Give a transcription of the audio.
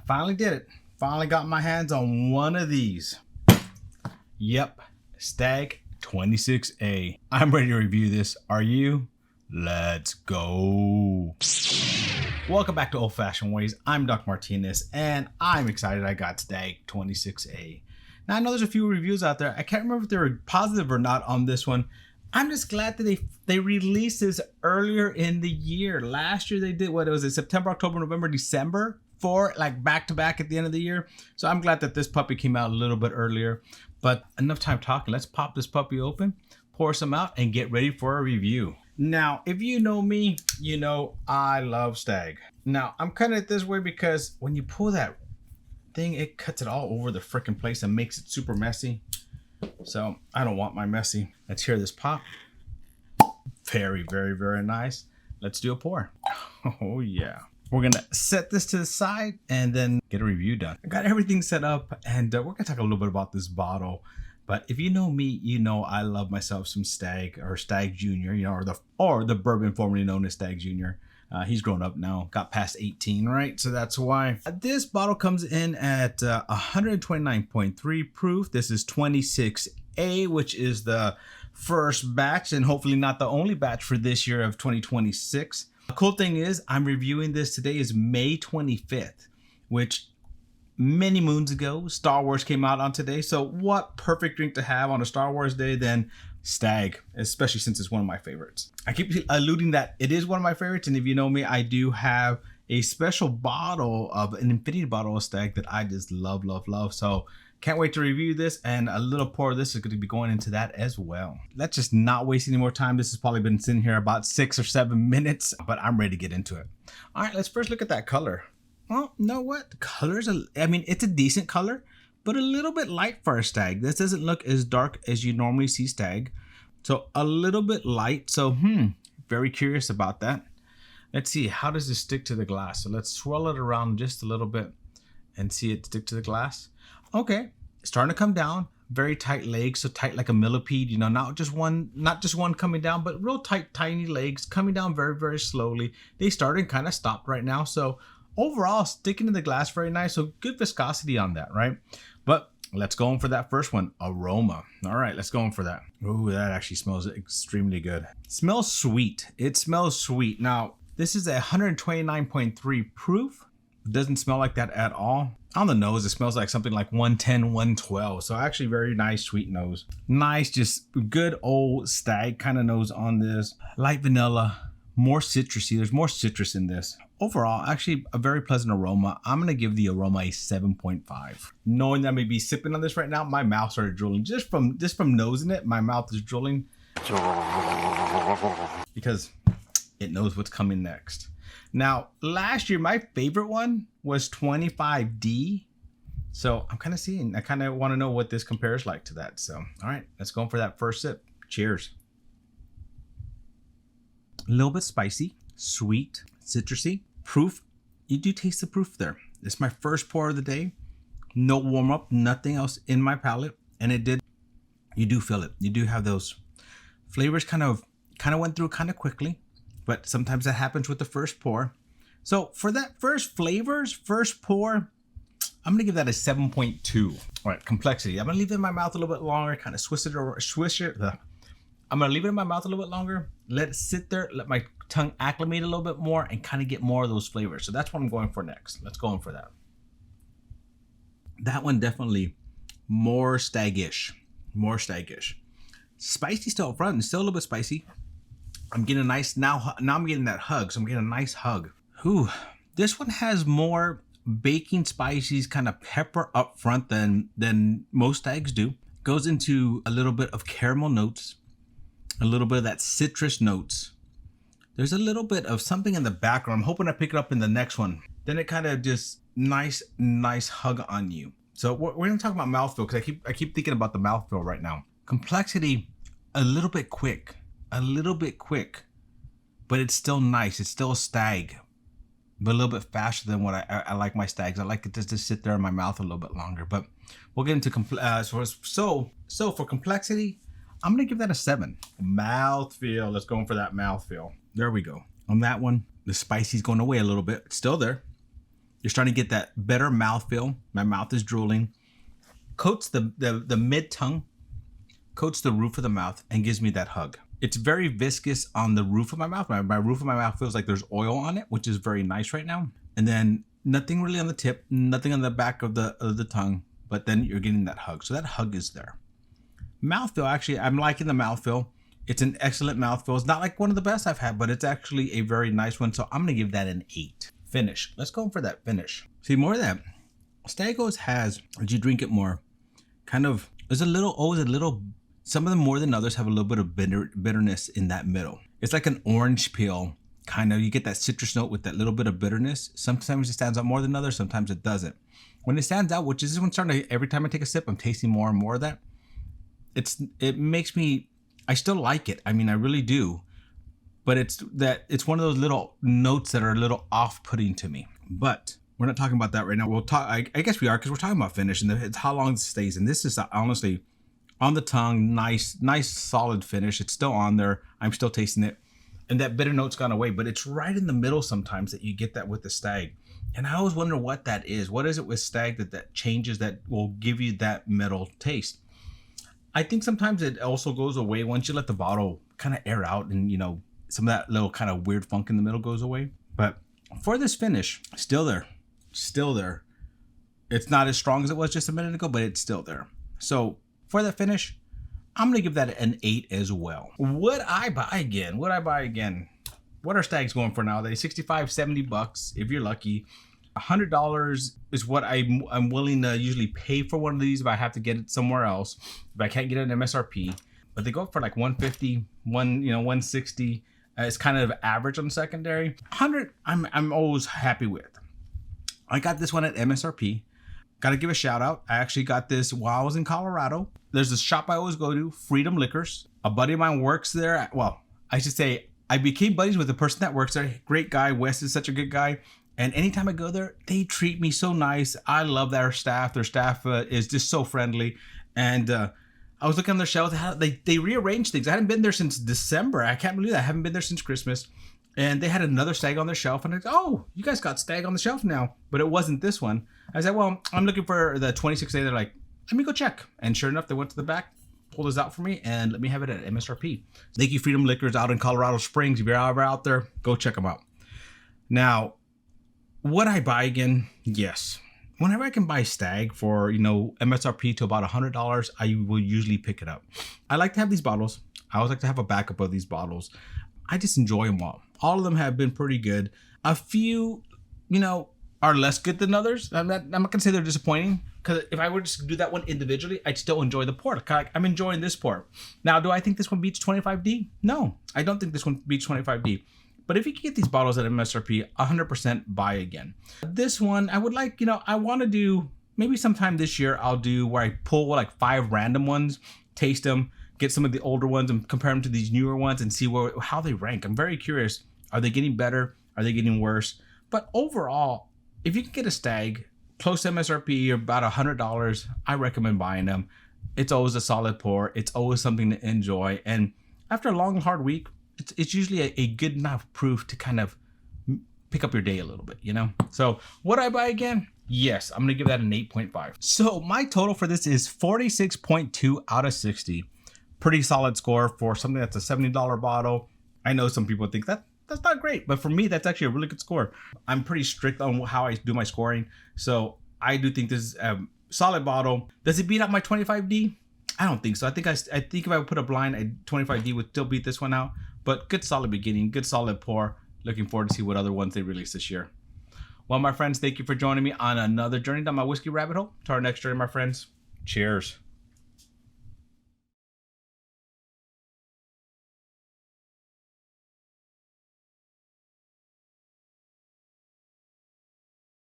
finally did it. Finally got my hands on one of these. Yep, Stag 26A. I'm ready to review this. Are you? Let's go. Welcome back to Old Fashioned Ways. I'm Doc Martinez, and I'm excited I got Stag 26A. Now, I know there's a few reviews out there. I can't remember if they were positive or not on this one. I'm just glad that they released this earlier in the year. Last year they did, what was it, September, October, November, December, for like back to back at the end of the year. So I'm glad that this puppy came out a little bit earlier. But enough time talking. Let's pop this puppy open, pour some out, and get ready for a review. Now, if you know me, you know I love Stag. Now, I'm cutting it this way because when you pull that thing, it cuts it all over the freaking place and makes it super messy. So I don't want my messy. Let's hear this pop. Very, very, very nice. Let's do a pour. Oh yeah. We're gonna set this to the side and then get a review done. I got everything set up, and we're gonna talk a little bit about this bottle. But if you know me, you know I love myself some Stag or Stag Junior, you know, or the bourbon formerly known as Stag Junior. He's grown up now, got past 18, right? So that's why. This bottle comes in at 129.3 proof. This is 26A, which is the first batch and hopefully not the only batch for this year of 2026. The cool thing is I'm reviewing this today is May 25th, which many moons ago, Star Wars came out on today. So what perfect drink to have on a Star Wars day than Stag, especially since it's one of my favorites. I keep alluding that it is one of my favorites, and if you know me, I do have a special bottle of an infinity bottle of Stag that I just love, love, love. So can't wait to review this, and a little pour of this is going to be going into that as well. Let's just not waste any more time. This has probably been sitting here about 6 or 7 minutes, but I'm ready to get into it. All right, let's first look at that color. Well, you know what? The color's, I mean, it's a decent color, but a little bit light for a Stag. This doesn't look as dark as you normally see Stag. So a little bit light. So, very curious about that. Let's see, how does this stick to the glass? So let's swirl it around just a little bit and see it stick to the glass. Okay, it's starting to come down. Very tight legs, so tight like a millipede, you know, not just one coming down, but real tight, tiny legs coming down very, very slowly. They started and kind of stopped right now. So overall, sticking to the glass very nice. So good viscosity on that, right? But let's go in for that first one, aroma. All right, let's go in for that. Ooh, that actually smells extremely good. Smells sweet. It smells sweet. Now, this is a 129.3 proof. It doesn't smell like that at all. On the nose, it smells like something like 110, 112. So actually very nice, sweet nose. Nice, just good old Stag kind of nose on this. Light vanilla, more citrusy. There's more citrus in this. Overall, actually a very pleasant aroma. I'm going to give the aroma a 7.5. Knowing that I may be sipping on this right now, my mouth started drooling. Just from nosing it, my mouth is drooling. Because it knows what's coming next. Now, last year, my favorite one was 25D. So I'm kind of seeing, I kind of want to know what this compares like to that. So, all right, let's go for that first sip. Cheers. A little bit spicy, sweet, citrusy. Proof, you do taste the proof there. It's my first pour of the day. No warm up, nothing else in my palate. And you do feel it. You do have those flavors kind of went through kind of quickly. But sometimes that happens with the first pour. So for that first pour, I'm going to give that a 7.2. All right, complexity. I'm going to leave it in my mouth a little bit longer, kind of swish it. I'm going to leave it in my mouth a little bit longer, let it sit there, let my tongue acclimate a little bit more and kind of get more of those flavors. So that's what I'm going for next. Let's go in for that. That one definitely more Stag-ish. Spicy still up front, and still a little bit spicy. I'm getting a nice, now I'm getting that hug, so I'm getting a nice hug. Ooh, this one has more baking spices, kind of pepper up front than most Stags do. Goes into a little bit of caramel notes, a little bit of that citrus notes. There's a little bit of something in the background. I'm hoping I pick it up in the next one. Then it kind of just nice hug on you. So we're gonna talk about mouthfeel because I keep thinking about the mouthfeel right now. Complexity, a little bit quick, but it's still nice. It's still a Stag, but a little bit faster than what I like my Stags. I like it just to sit there in my mouth a little bit longer. But we'll get into so for complexity, I'm gonna give that a 7. Mouthfeel. Let's go in for that mouthfeel. There we go. On that one, the spicy's going away a little bit. It's still there. You're starting to get that better mouthfeel. My mouth is drooling. Coats the mid tongue, coats the roof of the mouth, and gives me that hug. It's very viscous on the roof of my mouth. My roof of my mouth feels like there's oil on it, which is very nice right now. And then nothing really on the tip, nothing on the back of the tongue, but then you're getting that hug. So that hug is there. Mouthfeel, actually, I'm liking the mouthfeel. It's an excellent mouthfeel. It's not like one of the best I've had, but it's actually a very nice one. So I'm gonna give that an 8. Finish. Let's go for that finish. See, more of that. Stag always has, as you drink it more, kind of, there's always a little, some of them more than others have a little bit of bitterness in that middle. It's like an orange peel, kind of, you get that citrus note with that little bit of bitterness. Sometimes it stands out more than others, sometimes it doesn't. When it stands out, which is this one starting to, every time I take a sip, I'm tasting more and more of that. It makes me, I still like it. I mean, I really do. But it's one of those little notes that are a little off-putting to me. But we're not talking about that right now. We'll talk. I guess we are, because we're talking about finish and it's how long it stays. And this is honestly on the tongue, nice, solid finish. It's still on there. I'm still tasting it, and that bitter note's gone away. But it's right in the middle sometimes that you get that with the Stag. And I always wonder what that is. What is it with Stag that changes, that will give you that middle taste? I think sometimes it also goes away once you let the bottle kind of air out, and some of that little kind of weird funk in the middle goes away. But for this finish, still there. It's not as strong as it was just a minute ago, but it's still there. So for that finish, I'm gonna give that an 8 as well. Would I buy again? What are Stags going for nowadays? 65, 70 bucks if you're lucky. $100 is what I'm willing to usually pay for one of these if I have to get it somewhere else, if I can't get it at MSRP. But they go up for like 150, 160. It's kind of average on secondary. 100, I'm always happy with. I got this one at MSRP. Got to give a shout out. I actually got this while I was in Colorado. There's this shop I always go to, Freedom Liquors. A buddy of mine works there. Well, I should say I became buddies with the person that works there. Great guy. Wes is such a good guy. And anytime I go there, they treat me so nice. I love their staff. Their staff is just so friendly. And I was looking on their shelf. They rearranged things. I hadn't been there since December. I can't believe that. I haven't been there since Christmas. And they had another Stag on their shelf. And I was like, oh, you guys got Stag on the shelf now. But it wasn't this one. I said, well, I'm looking for the 26A. They're like, let me go check. And sure enough, they went to the back, pulled this out for me, and let me have it at MSRP. Thank you, Freedom Liquors out in Colorado Springs. If you're ever out there, go check them out. Now, would I buy again? Yes. Whenever I can buy Stag for, MSRP to about $100, I will usually pick it up. I like to have these bottles. I always like to have a backup of these bottles. I just enjoy them all. All of them have been pretty good. A few, are less good than others. I'm not going to say they're disappointing, because if I were to do that one individually, I'd still enjoy the pour. I'm enjoying this pour. Now, do I think this one beats 25D? No, I don't think this one beats 25D. But if you can get these bottles at MSRP, 100% buy again. This one, I would like, I want to do, maybe sometime this year, I'll do where I pull like 5 random ones, taste them, get some of the older ones and compare them to these newer ones and see how they rank. I'm very curious. Are they getting better? Are they getting worse? But overall, if you can get a Stag close to MSRP or about $100, I recommend buying them. It's always a solid pour. It's always something to enjoy. And after a long, hard week, it's usually a good enough proof to kind of pick up your day a little bit, So would I buy again? Yes, I'm going to give that an 8.5. So my total for this is 46.2 out of 60. Pretty solid score for something that's a $70 bottle. I know some people think that's not great, but for me, that's actually a really good score. I'm pretty strict on how I do my scoring. So I do think this is a solid bottle. Does it beat out my 25D? I don't think so. I think if I would put a blind, a 25D would still beat this one out. But good solid beginning, good solid pour. Looking forward to see what other ones they release this year. Well, my friends, thank you for joining me on another journey down my whiskey rabbit hole. To our next journey, my friends. Cheers.